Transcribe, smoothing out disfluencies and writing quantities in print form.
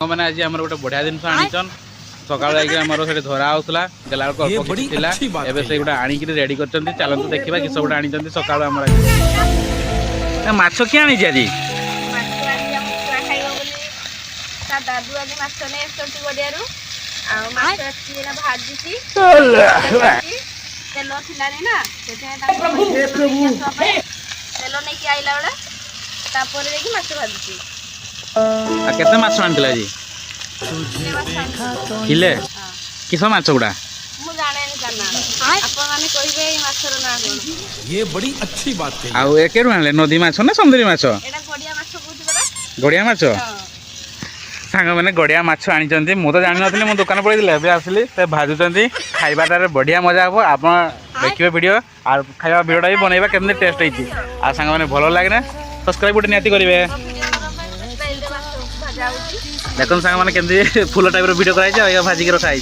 मैंने आज आम गोटे बढ़िया जिनस आनीचन सकाल से धरा होता गला अल्प किसी एवं से गोटे आणिक रेडी कर चलते देखा किस गोटे आनी सकाल माछ किए आनी आज दादू आज माछ नहीं गड़िया भाजी तेल थिलानी ना तेल नहीं आइला बेले माछ भाजुची केते माछ आनी आज किले किस माछ गुड़ा ये बड़ी अच्छी बात है। आउ एक नदी माछ ना समुद्री माछ गड़िया माछ सांग मैंने गड़िया माछ आनी मु तो जानी नी मो दुकान पड़े आसली भाजुंट खाइबाटार बढ़िया मजा हम आप देखिए वीडियो और खाଇବା वीडियोटा भी बनइबा केमने टेस्ट होती आ सांग मैंने भल लगे सब्सक्राइब गोटे निहाती करेंगे देखो सांग मैंने केमती फुल टाइप वीडियो कराई भाजिक रखाई।